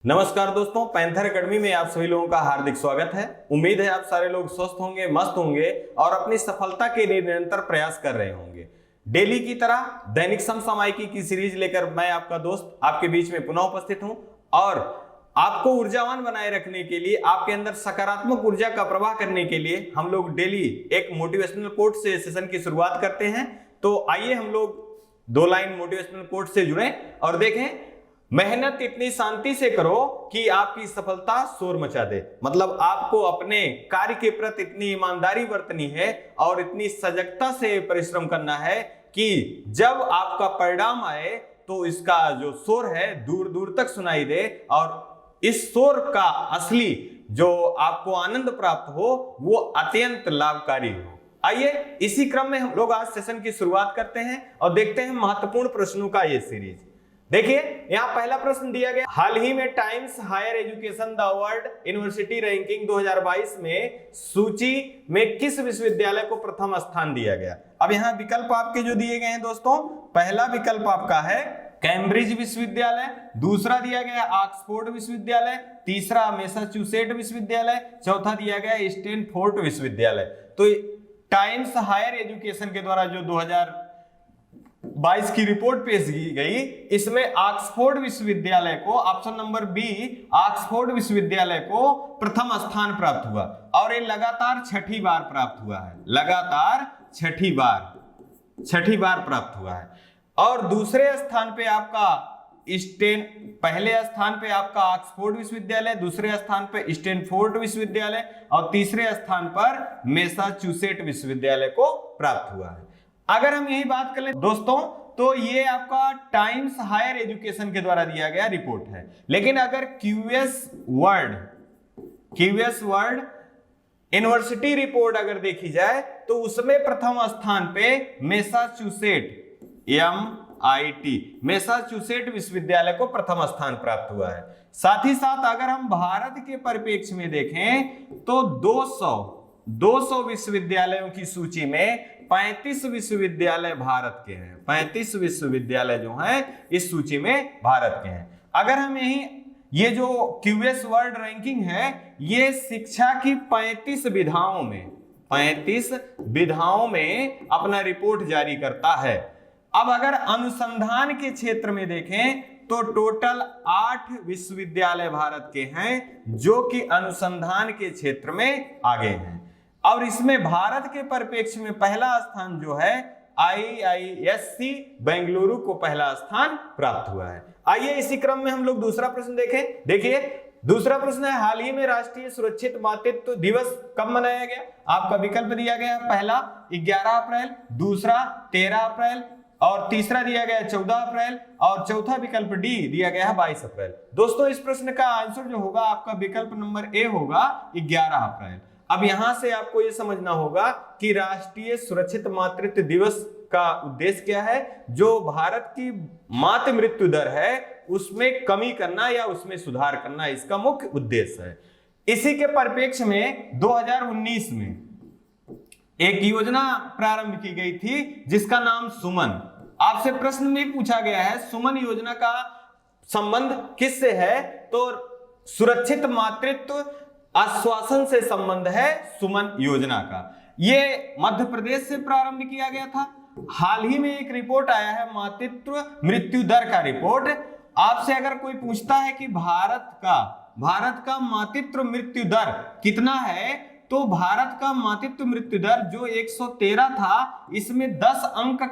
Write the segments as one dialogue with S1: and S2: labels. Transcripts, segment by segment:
S1: नमस्कार दोस्तों, panther academy में आप सभी लोगों का हार्दिक स्वागत है। उम्मीद है आप सारे लोग स्वस्थ होंगे, मस्त होंगे और अपनी सफलता के लिए निरंतर प्रयास कर रहे होंगे। डेली की तरह दैनिक समसामयिकी की सीरीज लेकर मैं आपका दोस्त आपके बीच में पुनः उपस्थित हूं और आपको ऊर्जावान बनाए रखने के लिए, आपके अंदर सकारात्मक ऊर्जा का प्रवाह करने के लिए हम लोग डेली एक मोटिवेशनल कोट से सेशन की शुरुआत करते हैं। तो आइए हम लोग 2 लाइन मोटिवेशनल कोट से जुड़े और देखें। मेहनत इतनी शांति से करो कि आपकी सफलता शोर मचा दे। मतलब आपको अपने कार्य के प्रति इतनी ईमानदारी बरतनी है और इतनी सजगता से परिश्रम करना है कि जब आपका परिणाम आए तो इसका जो शोर है दूर दूर तक सुनाई दे और इस शोर का असली जो आपको आनंद प्राप्त हो वो अत्यंत लाभकारी हो। आइए इसी क्रम में हम लोग आज सेशन की शुरुआत करते हैं और देखते हैं महत्वपूर्ण प्रश्नों का ये सीरीज। देखिए यहां पहला प्रश्न दिया गया, हाल ही में Times Higher Education the world university ranking 2022 में सूची में किस विश्वविद्यालय को प्रथम स्थान दिया गया। अब यहां विकल्प आपके जो दिए गए हैं दोस्तों, पहला विकल्प आपका है कैम्ब्रिज विश्वविद्यालय, दूसरा दिया गया ऑक्सफोर्ड विश्वविद्यालय, तीसरा मैसाचुसेट विश्वविद्यालय, चौथा दिया गया स्टैनफोर्ड विश्वविद्यालय। तो टाइम्स हायर एजुकेशन के द्वारा जो 2022 की रिपोर्ट पेश की गई, इसमें ऑक्सफोर्ड विश्वविद्यालय को, ऑप्शन नंबर बी, ऑक्सफोर्ड विश्वविद्यालय को प्रथम स्थान प्राप्त हुआ और ये लगातार छठी बार प्राप्त हुआ है। लगातार छठी बार प्राप्त हुआ है। और दूसरे स्थान पे आपका पहले स्थान पे आपका ऑक्सफोर्ड विश्वविद्यालय, दूसरे स्थान पे स्टैनफोर्ड विश्वविद्यालय और तीसरे स्थान पर मैसाचुसेट विश्वविद्यालय को प्राप्त हुआ है। अगर हम यही बात करें दोस्तों तो ये आपका टाइम्स हायर एजुकेशन के द्वारा दिया गया रिपोर्ट है। लेकिन अगर क्यूएस वर्ल्ड यूनिवर्सिटी रिपोर्ट अगर देखी जाए तो उसमें प्रथम स्थान पे मैसाचुसेट मैसाचुसेट विश्वविद्यालय को प्रथम स्थान प्राप्त हुआ है। साथ ही साथ अगर हम भारत के परिप्रेक्ष्य में देखें तो 200 विश्वविद्यालयों की सूची में 35 विश्वविद्यालय भारत के हैं। 35 विश्वविद्यालय जो हैं इस सूची में भारत के हैं। अगर हम ये जो क्यूएस वर्ल्ड रैंकिंग है ये शिक्षा की 35 विधाओं में अपना रिपोर्ट जारी करता है। अब अगर अनुसंधान के क्षेत्र में देखें तो टोटल 8 विश्वविद्यालय भारत के हैं जो कि अनुसंधान के क्षेत्र में आगे हैं। और इसमें भारत के परिप्रेक्ष्य में पहला स्थान जो है IISc बेंगलुरु को पहला स्थान प्राप्त हुआ है। आइए इसी क्रम में हम लोग दूसरा प्रश्न देखें। देखिए दूसरा प्रश्न है, हाल ही में राष्ट्रीय सुरक्षित मातृत्व दिवस कब मनाया गया। आपका विकल्प दिया गया, पहला 11 अप्रैल, दूसरा 13 अप्रैल और तीसरा दिया गया 14 अप्रैल और चौथा विकल्प डी दिया गया है 22 अप्रैल। दोस्तों इस प्रश्न का आंसर जो होगा आपका विकल्प नंबर ए होगा 11 अप्रैल। अब यहां से आपको यह समझना होगा कि राष्ट्रीय सुरक्षित मातृत्व दिवस का उद्देश्य क्या है। जो भारत की मातृ मृत्यु दर है उसमें कमी करना या उसमें सुधार करना इसका मुख्य उद्देश्य है। इसी के परिप्रेक्ष्य में 2019 में एक योजना प्रारंभ की गई थी जिसका नाम सुमन। आपसे प्रश्न में पूछा गया है सुमन योजना का संबंध किससे है, तो सुरक्षित मातृत्व आश्वासन से संबंध है सुमन योजना का। यह मध्य प्रदेश से प्रारंभ किया गया था। हाल ही में एक रिपोर्ट आया है मातृत्व मृत्यु दर का रिपोर्ट। आपसे अगर कोई पूछता है कि भारत का मातृत्व मृत्यु दर कितना है, तो भारत का मातृत्व मृत्यु दर जो 113 था, इसमें 10 अंक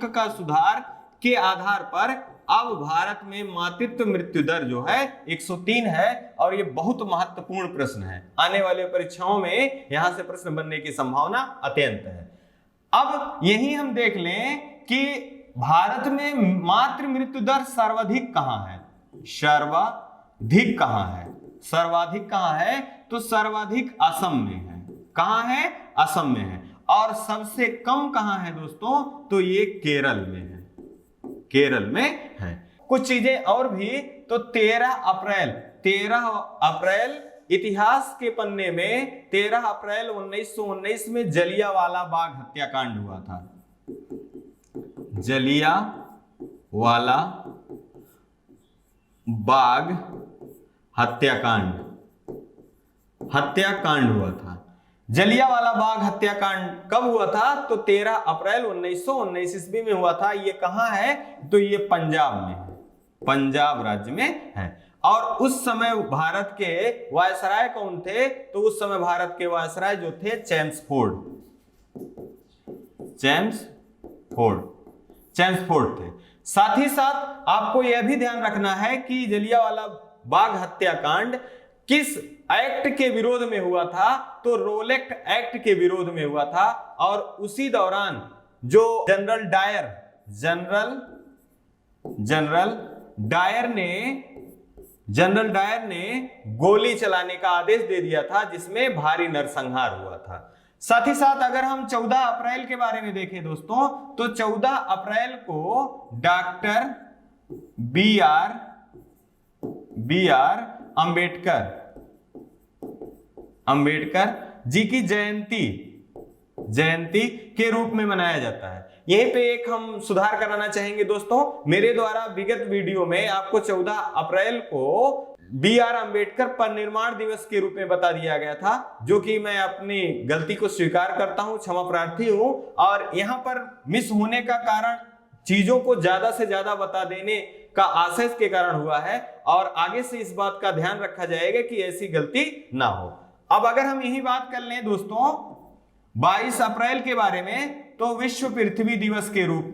S1: का सुधार के आधार पर अब भारत में मातृत्व मृत्यु दर जो है 103 है। और ये बहुत महत्वपूर्ण प्रश्न है, आने वाले परीक्षाओं में यहां से प्रश्न बनने की संभावना अत्यंत है। अब यही हम देख लें कि भारत में मातृ मृत्यु दर सर्वाधिक कहां है, सर्वाधिक कहां है, तो सर्वाधिक असम में है। कहां है, असम में है। और सबसे कम कहां है दोस्तों, तो ये केरल में है। कुछ चीजें और भी, तो 13 अप्रैल इतिहास के पन्ने में 13 अप्रैल 1919 में जलियांवाला बाग हत्याकांड हुआ था। जलियांवाला बाग हत्याकांड हुआ था। जलियांवाला बाग हत्याकांड कब हुआ था? तो 13 अप्रैल 1919 ईस्वी में हुआ था। ये कहां है? तो ये पंजाब में है, पंजाब राज्य में है। और उस समय भारत के वायसराय कौन थे? तो उस समय भारत के वायसराय जो थे चेम्सफोर्ड थे। साथ ही साथ आपको यह भी ध्यान रखना है कि जलियांवाला बाग हत्याकांड किस एक्ट के विरोध में हुआ था? तो रोलेक्ट एक्ट के विरोध में हुआ था। और उसी दौरान जो जनरल डायर ने गोली चलाने का आदेश दे दिया था, जिसमें भारी नरसंहार हुआ था। साथ ही साथ अगर हम 14 अप्रैल के बारे में देखें दोस्तों, तो 14 अप्रैल को doctor B are Ambedkar ji की जयंती के रूप में मनाया जाता है। यहीं पे एक हम सुधार कराना चाहेंगे दोस्तों। मेरे द्वारा विगत वीडियो में आपको 14 अप्रैल को बी आर अंबेडकर परिनिर्वाण दिवस के रूप में बता दिया गया था, जो कि मैं अपनी गलती को स्वीकार करता हूं, क्षमा प्रार्थी हूं। और यहां पर मिस होने का कारण चीजों को ज्यादा से ज्यादा बता देने का आशय के कारण हुआ है, और आगे से इस बात का ध्यान रखा जाएगा कि ऐसी गलती ना हो। अब अगर हम यही बात कर लें दोस्तों 22 अप्रैल के बारे में, तो विश्व पृथ्वी दिवस के रूप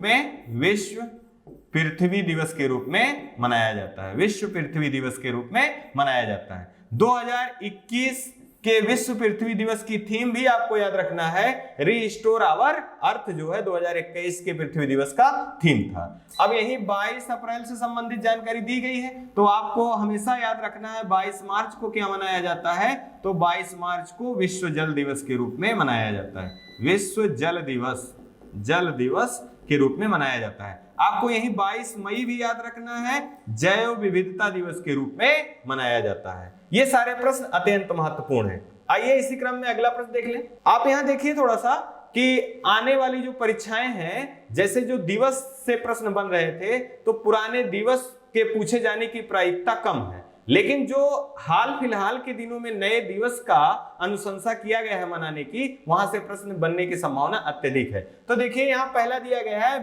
S1: में मनाया जाता है। विश्व पृथ्वी दिवस के रूप में मनाया जाता है। 2021 के विश्व पृथ्वी दिवस की थीम भी आपको याद रखना है, रिस्टोर आवर अर्थ, जो है 2021 के पृथ्वी दिवस का थीम था। अब यही 22 अप्रैल से संबंधित जानकारी दी गई है, तो आपको हमेशा याद रखना है 22 मार्च को क्या मनाया जाता है? तो 22 मार्च को विश्व जल दिवस के रूप में मनाया जाता है। विश्व जल दिवस के रूप में मनाया जाता है। आपको यही 22 मई भी याद रखना है, जैव विविधता दिवस के रूप में मनाया जाता है। ये सारे प्रश्न अत्यंत महत्वपूर्ण हैं। आइए इसी क्रम में अगला प्रश्न देख लें। आप यहां देखिए थोड़ा सा कि आने वाली जो परीक्षाएं हैं, जैसे जो दिवस से प्रश्न बन रहे थे, तो पुराने दिवस के पूछे जाने की प्रायिकता कम है, लेकिन जो हाल फिलहाल के दिनों में नए दिवस का अनुशंसा किया गया है मनाने की, वहां से प्रश्न बनने की संभावना अत्यधिक है। तो देखिए यहां पहला दिया गया है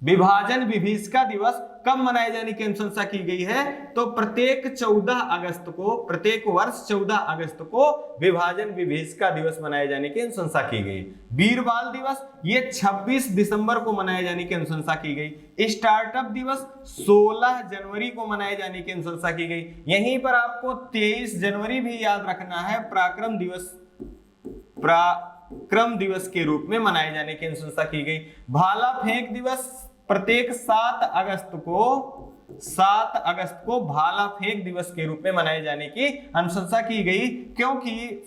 S1: विभाजन विभीषिका दिवस कब मनाए जाने की अनुशंसा की गई है? तो प्रत्येक वर्ष 14 अगस्त को विभाजन विभीषिका दिवस मनाए जाने की अनुशंसा की गई। वीर बाल दिवस ये 26 दिसंबर को मनाए जाने की अनुशंसा की गई। स्टार्टअप दिवस 16 जनवरी को मनाए जाने की अनुशंसा की गई। यहीं पर आपको 23 जनवरी भी याद रखना है, पराक्रम दिवस के रूप में मनाए जाने की अनुशंसा की गई। भाला फेंक दिवस प्रत्येक 7 अगस्त को भाला फेंक दिवस के रूप में मनाए जाने की अनुशंसा की गई, क्योंकि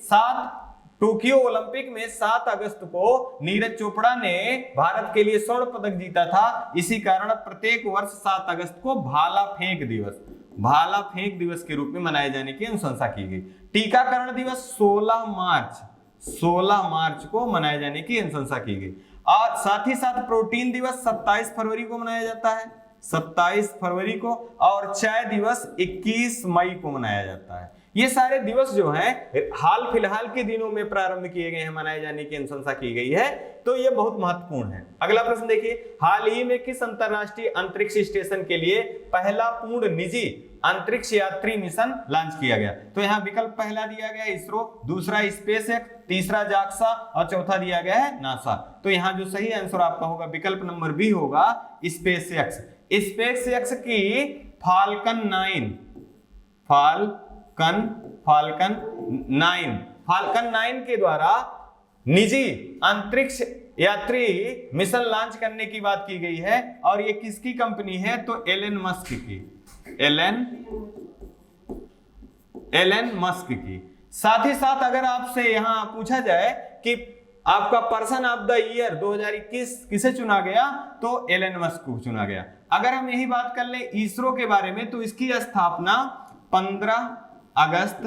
S1: टोक्यो ओलंपिक में 7 अगस्त को नीरज चोपड़ा ने भारत के लिए स्वर्ण पदक जीता था। इसी कारण प्रत्येक वर्ष 7 अगस्त को भाला फेंक दिवस के रूप में मनाए जाने की अनुशंसा की गई। टीकाकरण दिवस 16 मार्च को मनाए जाने की अनुशंसा की गई। और साथ ही साथ प्रोटीन दिवस 27 फरवरी को मनाया जाता है, 27 फरवरी को। और चाय दिवस 21 मई को मनाया जाता है। ये सारे दिवस जो हैं हाल फिलहाल के दिनों में प्रारंभ किए गए हैं, मनाए जाने की अनुशंसा की गई है, तो ये बहुत महत्वपूर्ण है। अगला प्रश्न देखिए, हाल ही में किस अंतरराष्ट्रीय अंतरिक्ष स्टेशन के लिए पहला पूर्ण निजी अंतरिक्ष यात्री मिशन लॉन्च किया गया? तो यहाँ विकल्प पहला दिया गया है इसरो, दूसरा स्पेसएक्स, तीसरा जाक्सा और चौथा दिया गया है नासा। तो यहाँ जो सही आंसर आपका होगा विकल्प नंबर बी होगा स्पेसएक्स। स्पेसएक्स की फाल्कन 9 के द्वारा निजी अंतरिक्ष यात्री मिशन लॉन्च करने की बात की गई है। और ये किसकी कंपनी है? तो एलन मस्क की। साथ ही साथ अगर आपसे यहां पूछा जाए कि आपका पर्सन ऑफ द ईयर 2021 किसे चुना गया, तो एलन मस्क को चुना गया। अगर हम यही बात कर ले इसरो के बारे में, तो इसकी स्थापना 15 अगस्त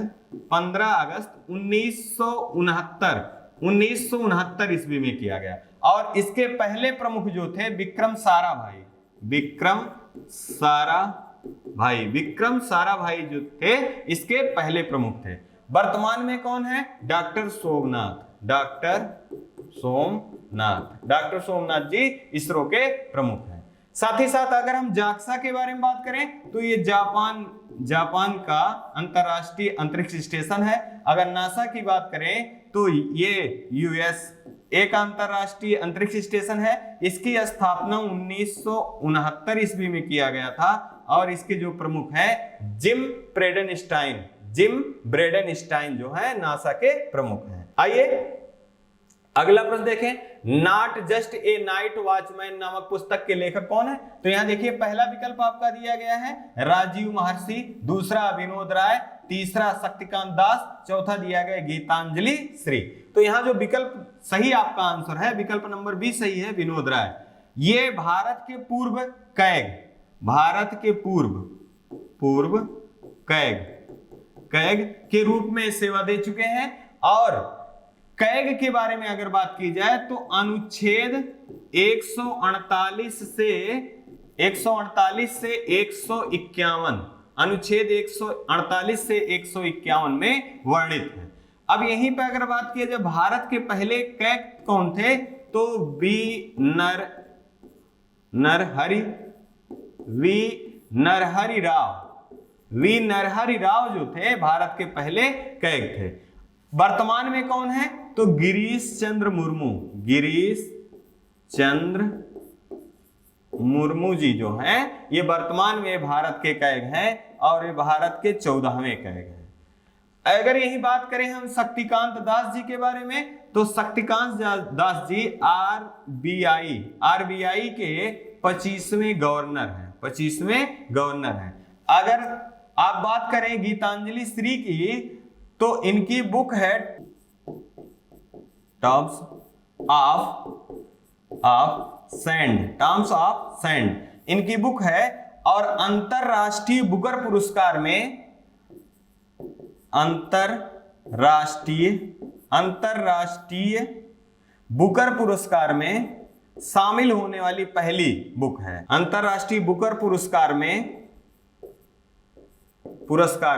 S1: 1969 ईस्वी में किया गया। और इसके पहले प्रमुख जो थे विक्रम साराभाई। विक्रम साराभाई जो थे इसके पहले प्रमुख थे। वर्तमान में कौन है? डॉक्टर सोमनाथ। डॉक्टर सोमनाथ जी इसरो के प्रमुख हैं। साथ ही साथ अगर हम जाक्सा के बारे में बात करें तो ये जापान का अंतरराष्ट्रीय अंतरिक्ष स्टेशन है। अगर नासा की बात करें तो ये USA का अंतरराष्ट्रीय अंतरिक्ष स्टेशन है। इसकी स्थापना 1969 ईस्वी में किया गया था और इसके जो प्रमुख हैं जिम ब्रेडेनस्टाइन जो है नासा के प्रमुख हैं। आइए अगला प्रश्न देखें। Not just a night watchman नामक पुस्तक के लेखक कौन है? तो यहां देखिए पहला विकल्प आपका दिया गया है राजीव महर्षि, दूसरा विनोद राय, तीसरा शक्तिकांत दास, चौथा दिया गया गीतांजलि श्री। तो यहां जो विकल्प सही आपका आंसर है विकल्प नंबर बी सही है, विनोद राय। ये भारत के पूर्व कैग के रूप में सेवा दे चुके हैं। और कैग के बारे में अगर बात की जाए तो अनुच्छेद 148 से 151 अनुच्छेद 148 से 151 में वर्णित है। अब यहीं पे अगर बात की जाए भारत के पहले कैग कौन थे तो वी नरहरि राव जो थे भारत के पहले कैग थे। वर्तमान में कौन है तो गिरीश चंद्र मुर्मू जी जो हैं ये वर्तमान में भारत के कैग हैं और ये भारत के 14वें कैग हैं। अगर यही बात करें हम शक्तिकांत दास जी के बारे में तो शक्तिकांत दास जी आरबीआई के 25वें गवर्नर हैं। अगर आप बात करें गीतांजलि श्री की तो इनकी बुक है टर्म्स ऑफ सैंड इनकी बुक है। और अंतरराष्ट्रीय बुकर पुरस्कार में शामिल होने वाली पहली बुक है। अंतरराष्ट्रीय बुकर पुरस्कार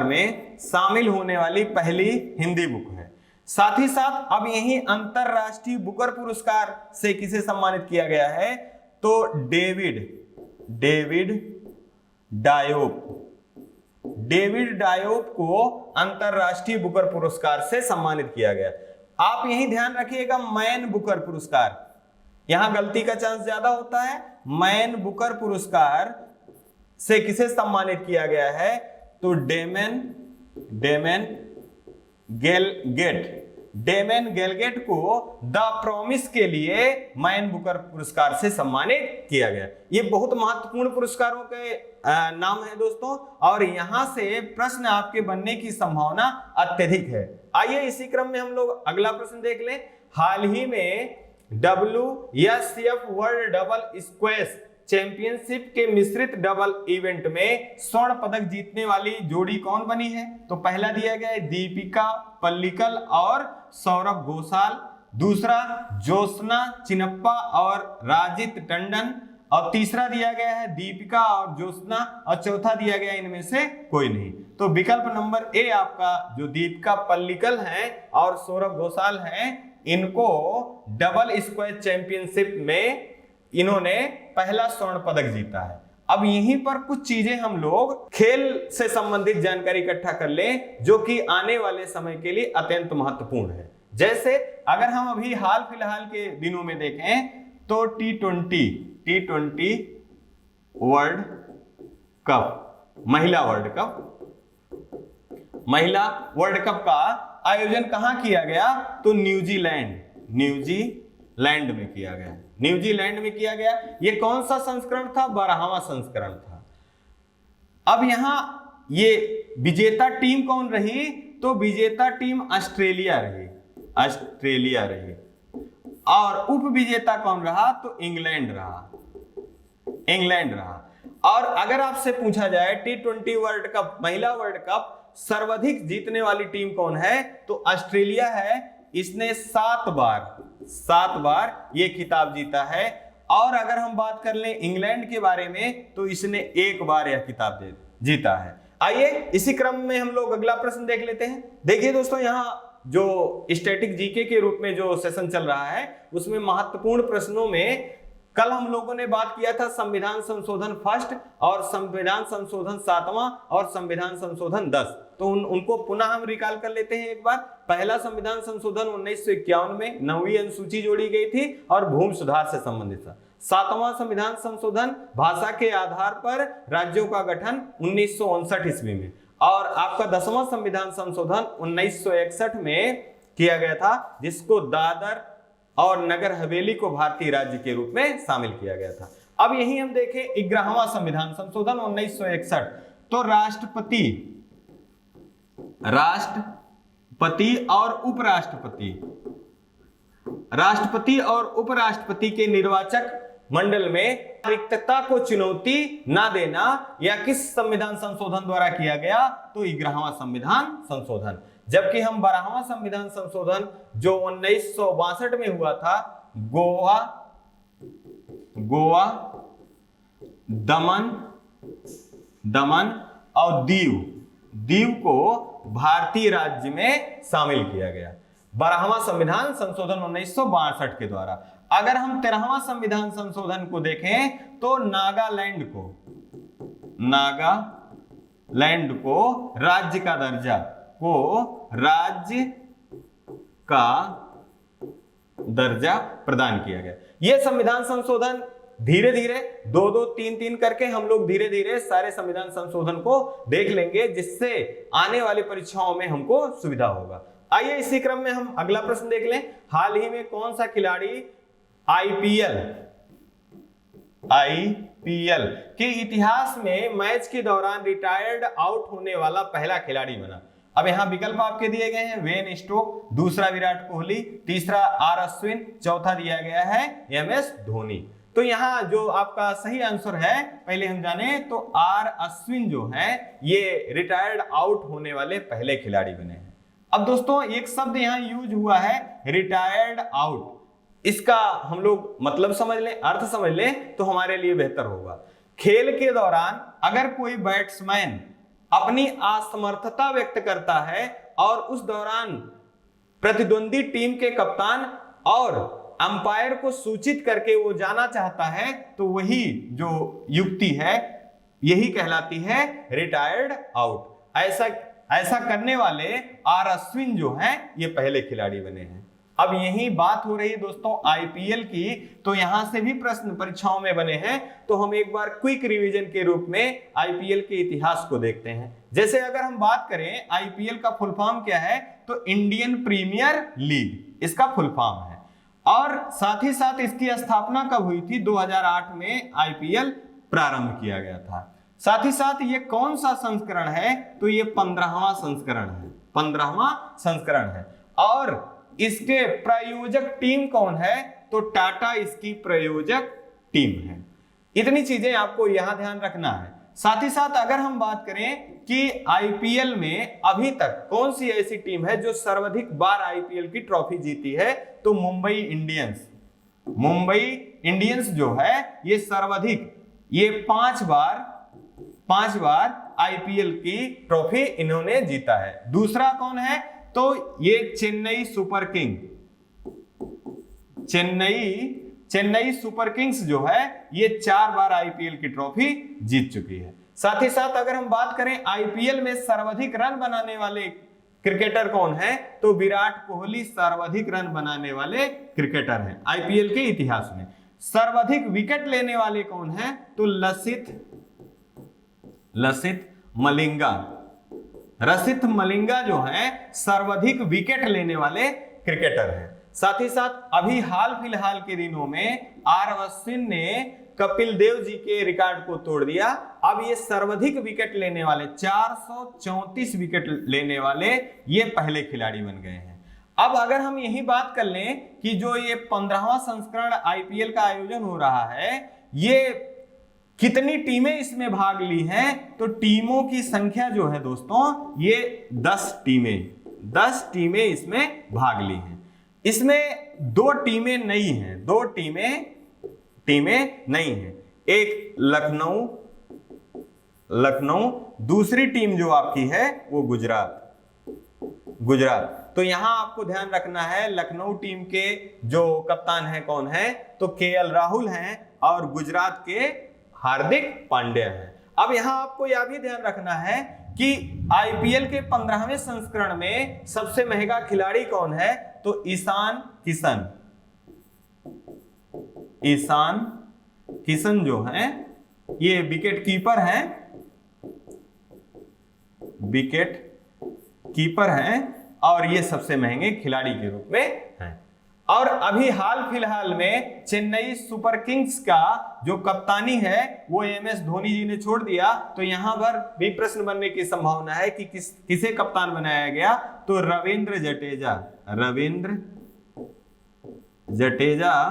S1: में शामिल होने वाली पहली हिंदी बुक है। साथ ही साथ अब यही अंतरराष्ट्रीय बुकर पुरस्कार से किसे सम्मानित किया गया है तो डेविड डायोप को अंतरराष्ट्रीय बुकर पुरस्कार से सम्मानित किया गया। आप यही ध्यान रखिएगा मैन बुकर पुरस्कार, यहां गलती का चांस ज्यादा होता है। मैन बुकर पुरस्कार से किसे सम्मानित किया गया है तो डेमन गेलगेट को द प्रॉमिस के लिए मैन बुकर पुरस्कार से सम्मानित किया गया। ये बहुत महत्वपूर्ण पुरस्कारों के नाम है दोस्तों और यहां से प्रश्न आपके बनने की संभावना अत्यधिक है। आइए इसी क्रम में हम लोग अगला प्रश्न देख लें। हाल ही में WSCF world double squash championship के मिश्रित डबल इवेंट में स्वर्ण पदक जीतने वाली जोड़ी कौन बनी है तो पहला दिया गया है दीपिका पल्लिकल और सौरभ घोषाल, दूसरा ज्योत्सना चिनप्पा और राजित टंडन और तीसरा दिया गया है दीपिका और ज्योत्सना और चौथा दिया गया इनमें से कोई नहीं। तो विकल्प नंबर ए आपका जो दीपिका पल्लिकल हैं और सौरभ घोषाल हैं इनको डबल स्क्वैश चैंपियनशिप में इन्होंने पहला स्वर्ण पदक जीता है। अब यहीं पर कुछ चीजें हम लोग खेल से संबंधित जानकारी इकट्ठा कर लें जो कि आने वाले समय के लिए अत्यंत महत्वपूर्ण है। जैसे अगर हम अभी हाल फिलहाल के दिनों में देखें तो T20 वर्ल्ड कप महिला वर्ल्ड कप का आयोजन कहां किया गया तो न्यूजीलैंड में किया गया। न्यूजीलैंड में किया गया। ये कौन सा संस्करण था 12वां संस्करण था। अब यहां ये विजेता टीम कौन रही तो विजेता टीम ऑस्ट्रेलिया रही और उप विजेता कौन रहा तो इंग्लैंड रहा। और अगर आपसे पूछा जाए T20 वर्ल्ड कप महिला वर्ल्ड कप सर्वाधिक जीतने वाली टीम कौन है तो ऑस्ट्रेलिया है। इसने 7 बार ये खिताब जीता है और अगर हम बात कर लें इंग्लैंड के बारे में तो इसने एक बार यह खिताब जीता है। आइए इसी क्रम में हम लोग अगला प्रश्न देख लेते हैं। देखिए दोस्तों, यहाँ जो स्टैटिक जीके के रूप में जो सेशन चल रहा है उसमें महत्वपूर्ण प्रश्नों में कल हम लोगों ने बात किया था संविधान संशोधन फर्स्ट और संविधान संशोधन 7वां और संविधान संशोधन 10। तो उनको पुनः हम रिकॉल कर लेते हैं एक बार। पहला संविधान संशोधन 1951 में 9वीं अनुसूची जोड़ी गई थी और भूमि सुधार से संबंधित था। 7वां संविधान संशोधन भाषा के आधार पर राज्यों का गठन 1959 ईस्वी में, और आपका 10वां संविधान संशोधन 1961 में किया गया था, जिसको दादर और नगर हवेली को भारतीय राज्य के रूप में शामिल किया गया था। अब यही हम देखें 11वां संविधान संशोधन 1961, तो राष्ट्रपति और उपराष्ट्रपति के निर्वाचक मंडल में रिक्तता को चुनौती ना देना या किस संविधान संशोधन द्वारा किया गया, तो 11वां संविधान संशोधन। जबकि हम 12वां संविधान संशोधन जो 1962 में हुआ था, गोवा, दमन और दीव को भारतीय राज्य में शामिल किया गया 12वां संविधान संशोधन 1962 के द्वारा। अगर हम 13वां संविधान संशोधन को देखें तो नागालैंड को राज्य का दर्जा प्रदान किया गया। यह संविधान संशोधन धीरे धीरे 2-2, 3-3 करके हम लोग धीरे धीरे सारे संविधान संशोधन को देख लेंगे, जिससे आने वाली परीक्षाओं में हमको सुविधा होगा। आइए इसी क्रम में हम अगला प्रश्न देख लें। हाल ही में कौन सा खिलाड़ी आईपीएल के इतिहास में मैच के दौरान रिटायर्ड आउट होने वाला पहला खिलाड़ी बना? अब यहां विकल्प आपके दिए गए हैं, वेन स्टोक, दूसरा विराट कोहली, तीसरा आर अश्विन, चौथा दिया गया है एमएस धोनी। तो यहाँ जो आपका सही आंसर है, पहले हम जाने तो आर अश्विन जो है ये रिटायर्ड आउट होने वाले पहले खिलाड़ी बने हैं। अब दोस्तों एक शब्द यहाँ यूज हुआ है रिटायर्ड आउट, इसका हम लोग मतलब समझ लें, अर्थ समझ लें तो हमारे लिए बेहतर होगा। खेल के दौरान अगर कोई बैट्समैन अपनी असमर्थता व्यक्त करता है और उस दौरान प्रतिद्वंदी टीम के कप्तान और अंपायर को सूचित करके वो जाना चाहता है, तो वही जो युक्ति है यही कहलाती है रिटायर्ड आउट। ऐसा करने वाले आर अश्विन जो हैं ये पहले खिलाड़ी बने हैं। अब यही बात हो रही है दोस्तों आईपीएल की, तो यहां से भी प्रश्न परीक्षाओं में बने हैं, तो हम एक बार क्विक रिवीजन के रूप में आईपीएल के इतिहास को देखते हैं। जैसे अगर हम बात करें आईपीएल का फुल फॉर्म क्या है, तो इंडियन प्रीमियर लीग इसका फुल फॉर्म है, और साथ ही साथ इसकी स्थापना कब हुई थी? 2008 में आईपीएल प्रारंभ किया गया था। साथ ही साथ ये कौन सा संस्करण है? तो ये 15वां संस्करण है। और इसके प्रायोजक टीम कौन है? तो टाटा इसकी प्रायोजक टीम है। इतनी चीजें आपको यहां ध्यान रखना है। साथ ही साथ अगर हम बात करें कि आईपीएल में अभी तक कौन सी ऐसी टीम है जो सर्वाधिक बार आईपीएल की ट्रॉफी जीती है, तो मुंबई इंडियंस जो है ये सर्वाधिक, ये 5 बार आईपीएल की ट्रॉफी इन्होंने जीता है। दूसरा कौन है? तो ये चेन्नई सुपर किंग्स जो है ये 4 बार आईपीएल की ट्रॉफी जीत चुकी है। साथ ही साथ अगर हम बात करें आईपीएल में सर्वाधिक रन बनाने वाले क्रिकेटर कौन है, तो विराट कोहली सर्वाधिक रन बनाने वाले क्रिकेटर हैं आईपीएल के इतिहास में। सर्वाधिक विकेट लेने वाले कौन है? तो रसित मलिंगा जो है सर्वाधिक विकेट लेने वाले क्रिकेटर हैं। साथ ही साथ अभी हाल फिलहाल के दिनों में आर अश्विन ने कपिल देव जी के रिकॉर्ड को तोड़ दिया। अब ये सर्वाधिक विकेट लेने वाले 434 विकेट लेने वाले ये पहले खिलाड़ी बन गए हैं। अब अगर हम यही बात कर लें कि जो ये 15वां संस्करण आईपीएल का आयोजन हो रहा है, ये कितनी टीमें इसमें भाग ली हैं, तो टीमों की संख्या जो है दोस्तों ये 10 टीमें इसमें भाग ली हैं। इसमें 2 टीमें नई हैं, 2 टीमें नहीं है। एक लखनऊ, दूसरी टीम जो आपकी है वो गुजरात। तो यहां आपको ध्यान रखना है, लखनऊ टीम के जो कप्तान है कौन है, तो केएल राहुल हैं, और गुजरात के हार्दिक पांड्या हैं। अब यहां आपको यह भी ध्यान रखना है कि आईपीएल के 15वें संस्करण में सबसे महंगा खिलाड़ी कौन है, तो ईशान किशन जो हैं, ये विकेट कीपर हैं और ये सबसे महंगे खिलाड़ी के रूप में हैं। और अभी हाल फिलहाल में चेन्नई सुपर किंग्स का जो कप्तानी है वो एमएस धोनी जी ने छोड़ दिया, तो यहां पर भी प्रश्न बनने की संभावना है कि किसे कप्तान बनाया गया, तो रविंद्र जडेजा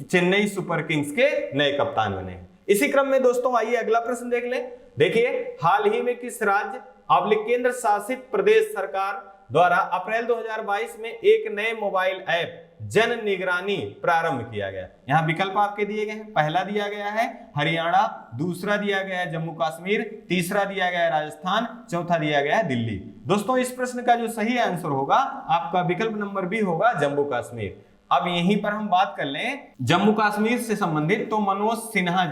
S1: चेन्नई सुपर किंग्स के नए कप्तान बने। इसी क्रम में दोस्तों आइए अगला प्रश्न देख लें। देखिए, हाल ही में किस राज्य केंद्र शासित प्रदेश सरकार द्वारा अप्रैल 2022 में एक नए मोबाइल ऐप जन निगरानी प्रारंभ किया गया? यहाँ विकल्प आपके दिए गए हैं। पहला दिया गया है हरियाणा, दूसरा दिया गया है जम्मू कश्मीर, तीसरा दिया गया है राजस्थान, चौथा दिया गया है दिल्ली। दोस्तों इस प्रश्न का जो सही आंसर होगा आपका विकल्प नंबर बी होगा जम्मू कश्मीर। अब यहीं पर हम बात कर लें जम्मू कश्मीर से संबंधित, तो मनोज सिन्हा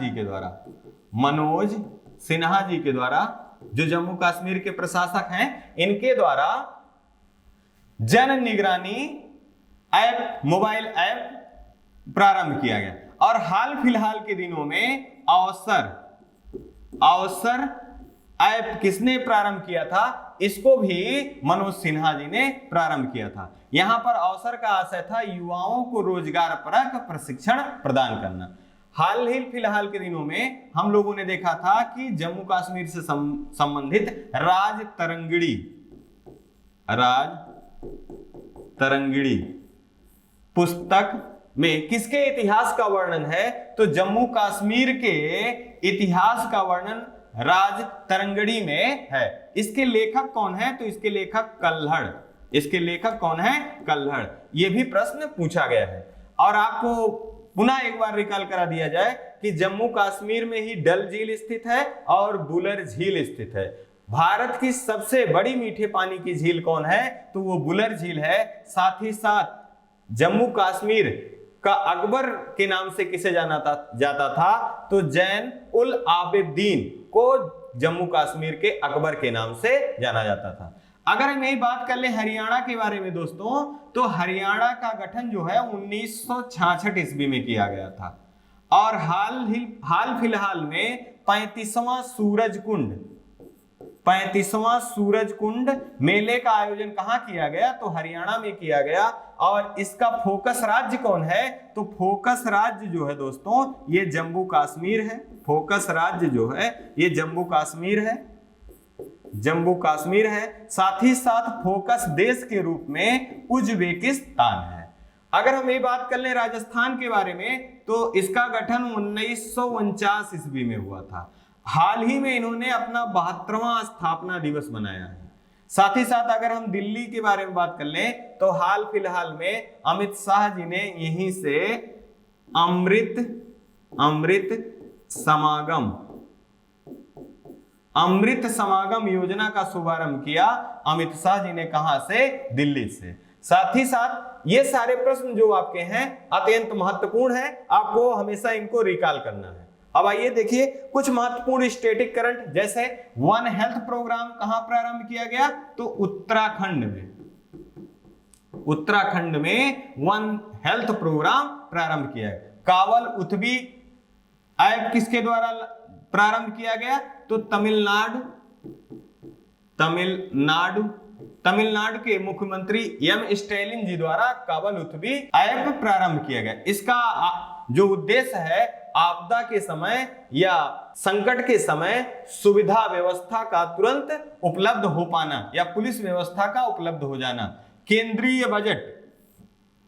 S1: जी के द्वारा जो जम्मू कश्मीर के प्रशासक हैं, इनके द्वारा जन निगरानी ऐप, मोबाइल ऐप प्रारंभ किया गया। और हाल फिलहाल के दिनों में अवसर ऐप किसने प्रारंभ किया था? इसको भी मनोज सिन्हा जी ने प्रारंभ किया था। यहां पर अवसर का आशय था युवाओं को रोजगार परक प्रशिक्षण प्रदान करना। हाल ही फिलहाल के दिनों में हम लोगों ने देखा था कि जम्मू कश्मीर से संबंधित राज तरंगिणी पुस्तक में किसके इतिहास का वर्णन है? तो जम्मू कश्मीर के इतिहास का वर्णन राज तरंगिणी में है। इसके लेखक कौन है? तो इसके लेखक कल्हड़। यह भी प्रश्न पूछा गया है। और आपको पुनः एक बार रिकॉल करा दिया जाए कि जम्मू कश्मीर में ही डल झील स्थित है और बुलर झील स्थित है। भारत की सबसे बड़ी मीठे पानी की झील कौन है? तो वो बुलर झील है। साथ ही साथ जम्मू कश्मीर का अकबर के नाम से किसे जाना जाता था? तो जैन उल आबिदीन को जम्मू कश्मीर के अकबर के नाम से जाना जाता था। अगर हम यही बात कर ले हरियाणा के बारे में दोस्तों, तो हरियाणा का गठन जो है 1966 ईस्वी में किया गया था। और हाल फिलहाल में 35वां सूरजकुंड मेले का आयोजन कहां किया गया? तो हरियाणा में किया गया। और इसका फोकस राज्य कौन है? तो फोकस राज्य जो है दोस्तों ये जम्मू कश्मीर है। फोकस राज्य जो है ये जम्मू कश्मीर है। साथ ही साथ फोकस देश के रूप में उज्बेकिस्तान है। अगर हम ये बात कर लें राजस्थान के बारे में, तो इसका गठन 1949 ईस्वी में हुआ था। हाल ही में इन्होंने अपना 72वां स्थापना दिवस मनाया है। साथ ही साथ अगर हम दिल्ली के बारे में बात कर लें, तो हाल फिलहाल में अमित शाह जी ने यहीं से अमृत समागम योजना का शुभारंभ किया। अमित शाह जी ने कहां से? दिल्ली से। साथ ही साथ ये सारे प्रश्न जो आपके हैं अत्यंत महत्वपूर्ण है, आपको हमेशा इनको रिकॉल करना है। अब आइए देखिए कुछ महत्वपूर्ण स्टैटिक करंट, जैसे वन हेल्थ प्रोग्राम कहां प्रारंभ किया गया? तो उत्तराखंड में वन हेल्थ प्रोग्राम प्रारंभ किया है। कावल उत्बी ऐप किसके द्वारा प्रारंभ किया गया? तो तमिलनाडु के मुख्यमंत्री एम स्टैलिन जी द्वारा कावल उत्बी ऐप प्रारंभ किया गया। इसका जो उद्देश्य है आपदा के समय या संकट के समय सुविधा व्यवस्था का तुरंत उपलब्ध हो पाना या पुलिस व्यवस्था का उपलब्ध हो जाना। केंद्रीय बजट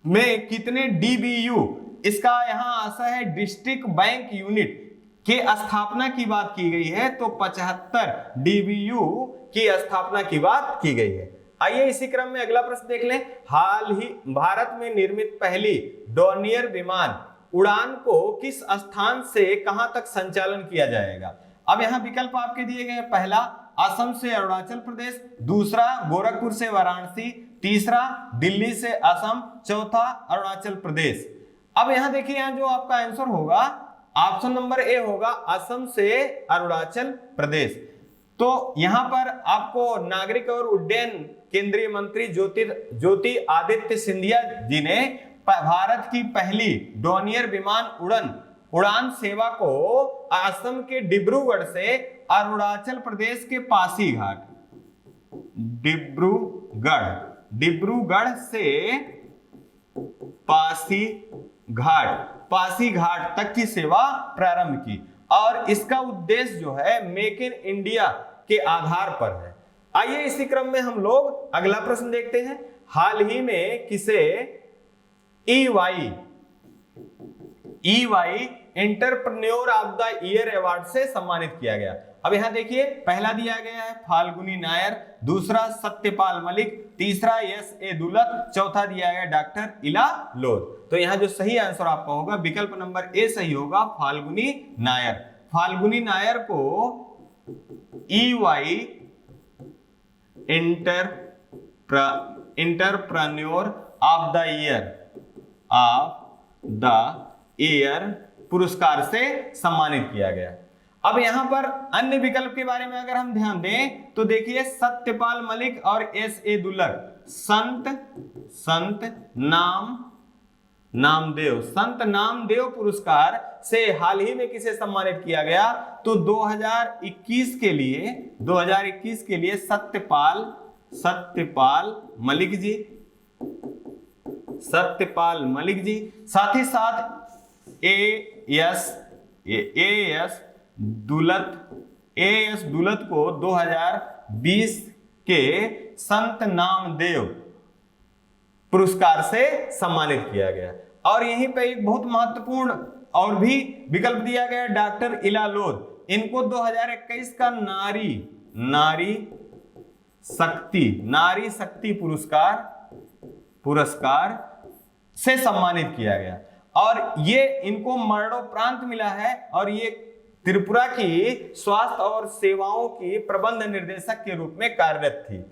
S1: में कितने डीबीयू, इसका यहां आशा है डिस्ट्रिक्ट बैंक यूनिट के स्थापना की बात की गई है, तो 75 डीबीयू की स्थापना की बात की गई है। आइए इसी क्रम में अगला प्रश्न देख लें। हाल ही भारत में निर्मित पहली डोर्नियर विमान उड़ान को किस स्थान से कहां तक संचालन किया जाएगा। अब यहां विकल्प आपके दिए गए, पहला असम से अरुणाचल प्रदेश, दूसरा गोरखपुर से वाराणसी, तीसरा दिल्ली से असम, चौथा अरुणाचल प्रदेश। अब यहां देखिए, यहां जो आपका आंसर होगा ऑप्शन नंबर ए होगा, असम से अरुणाचल प्रदेश। तो यहां पर आपको नागरिक और उड्डयन केंद्रीय मंत्री ज्योति आदित्य सिंधिया जी ने भारत की पहली डोनियर विमान उड़ान सेवा को असम के डिब्रूगढ़ से अरुणाचल प्रदेश के पासीघाट, डिब्रूगढ़ से पासीघाट तक की सेवा प्रारंभ की। और इसका उद्देश्य जो है मेक इन इंडिया के आधार पर है। आइए इसी क्रम में हम लोग अगला प्रश्न देखते हैं। हाल ही में किसे EY entrepreneur of the year award से सम्मानित किया गया। अब यहां देखिए, पहला दिया गया है फाल्गुनी नायर, दूसरा सत्यपाल मलिक, तीसरा S.A. दुलत, चौथा दिया गया डॉक्टर इला लोध। तो यहां जो सही आंसर आपका होगा विकल्प नंबर ए सही होगा, फाल्गुनी नायर। फाल्गुनी नायर को EY entrepreneur of the year पुरस्कार से सम्मानित किया गया। अब यहां पर अन्य विकल्प के बारे में अगर हम ध्यान दें तो देखिए, सत्यपाल मलिक और S.A. दुलत संत नामदेव पुरस्कार से हाल ही में किसे सम्मानित किया गया। तो 2021 के लिए सत्यपाल मलिक जी, साथ ही साथ AS दुलत को 2020 के संत नामदेव पुरस्कार से सम्मानित किया गया। और यहीं पे एक बहुत महत्वपूर्ण और भी विकल्प दिया गया, डॉक्टर इला लोध, इनको 2021 का नारी शक्ति पुरस्कार से सम्मानित किया गया। और ये इनको मरणोपरांत मिला है और ये त्रिपुरा की स्वास्थ्य और सेवाओं की प्रबंध निर्देशक के रूप में कार्यरत थी।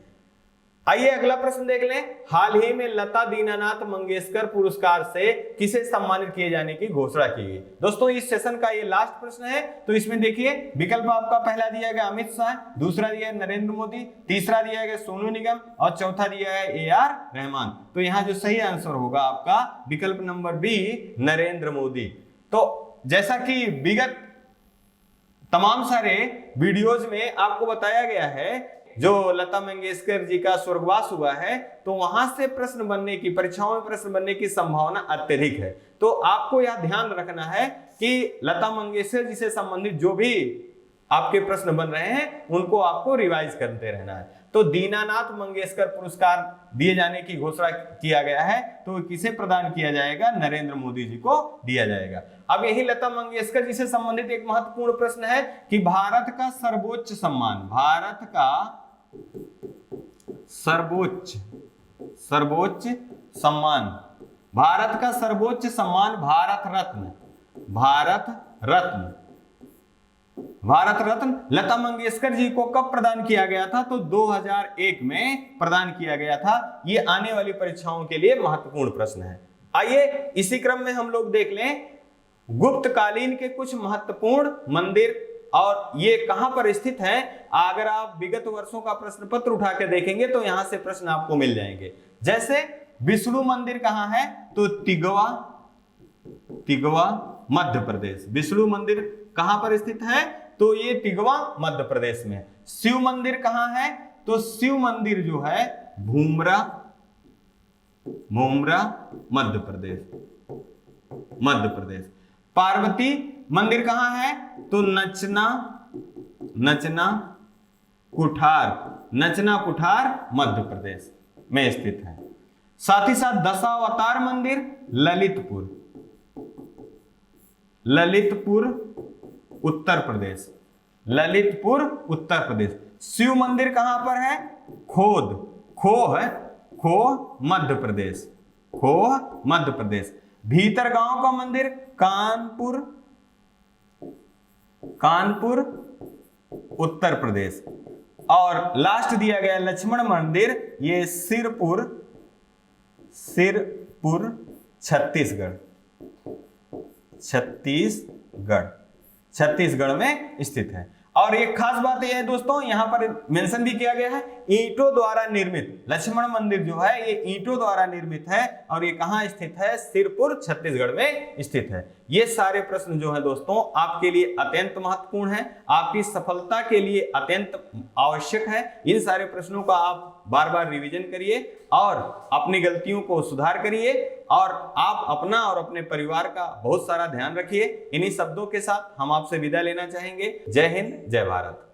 S1: आइए अगला प्रश्न देख लें। हाल ही में लता दीनानाथ मंगेशकर पुरस्कार से किसे सम्मानित किए जाने की घोषणा की गई। दोस्तों इस सेशन का ये लास्ट प्रश्न है। तो इसमें देखिए, विकल्प आपका पहला दिया गया अमित शाह, दूसरा दिया है नरेंद्र मोदी, तीसरा दिया गया सोनू निगम और चौथा दिया है AR रहमान। तो यहाँ जो सही आंसर होगा आपका विकल्प नंबर बी, नरेंद्र मोदी। तो जैसा कि विगत तमाम सारे वीडियोज में आपको बताया गया है, जो लता मंगेशकर जी का स्वर्गवास हुआ है तो वहां से प्रश्न बनने की, परीक्षाओं में प्रश्न बनने की संभावना अत्यधिक है। तो आपको यह ध्यान रखना है कि लता मंगेशकर जी से संबंधित जो भी आपके प्रश्न बन रहे हैं उनको आपको रिवाइज करते रहना है। तो दीनानाथ मंगेशकर पुरस्कार दिए जाने की घोषणा किया गया है, तो किसे प्रदान किया जाएगा, नरेंद्र मोदी जी को दिया जाएगा। अब यही लता मंगेशकर जी से संबंधित एक महत्वपूर्ण प्रश्न है कि भारत का सर्वोच्च सम्मान, भारत का सर्वोच्च सम्मान भारत रत्न लता मंगेशकर जी को कब प्रदान किया गया था। तो 2001 में प्रदान किया गया था। ये आने वाली परीक्षाओं के लिए महत्वपूर्ण प्रश्न है। आइए इसी क्रम में हम लोग देख लें गुप्त कालीन के कुछ महत्वपूर्ण मंदिर और ये कहां पर स्थित हैं। अगर आप विगत वर्षों का प्रश्न पत्र उठा के देखेंगे तो यहां से प्रश्न आपको मिल जाएंगे। जैसे विष्णु मंदिर कहां है, तो तिगवा मध्य प्रदेश। विष्णु मंदिर कहां पर स्थित है, तो ये तिगवा मध्य प्रदेश में। शिव मंदिर कहां है, तो शिव मंदिर जो है भूमरा मध्य प्रदेश। पार्वती मंदिर कहां है, तो नचना कुठार मध्य प्रदेश में स्थित है। साथ ही साथ दशावतार मंदिर ललितपुर उत्तर प्रदेश। शिव मंदिर कहां पर है, खोह मध्य प्रदेश। भीतरगांव का मंदिर कानपुर, कानपुर उत्तर प्रदेश। और लास्ट दिया गया लक्ष्मण मंदिर, ये सिरपुर, सिरपुर छत्तीसगढ़, छत्तीसगढ़, छत्तीसगढ़ में स्थित है। और एक खास बात यह है दोस्तों, यहां पर मेंशन भी किया गया है, ईंटों द्वारा निर्मित लक्ष्मण मंदिर जो है ये ईंटों द्वारा निर्मित है और ये कहां स्थित है, सिरपुर छत्तीसगढ़ में स्थित है। ये सारे प्रश्न जो है दोस्तों आपके लिए अत्यंत महत्वपूर्ण है, आपकी सफलता के लिए अत्यंत आवश्यक है। इन सारे प्रश्नों का आप बार बार रिवीजन करिए और अपनी गलतियों को सुधार करिए और आप अपना और अपने परिवार का बहुत सारा ध्यान रखिए। इन्हीं शब्दों के साथ हम आपसे विदा लेना चाहेंगे। जय हिंद, जय भारत।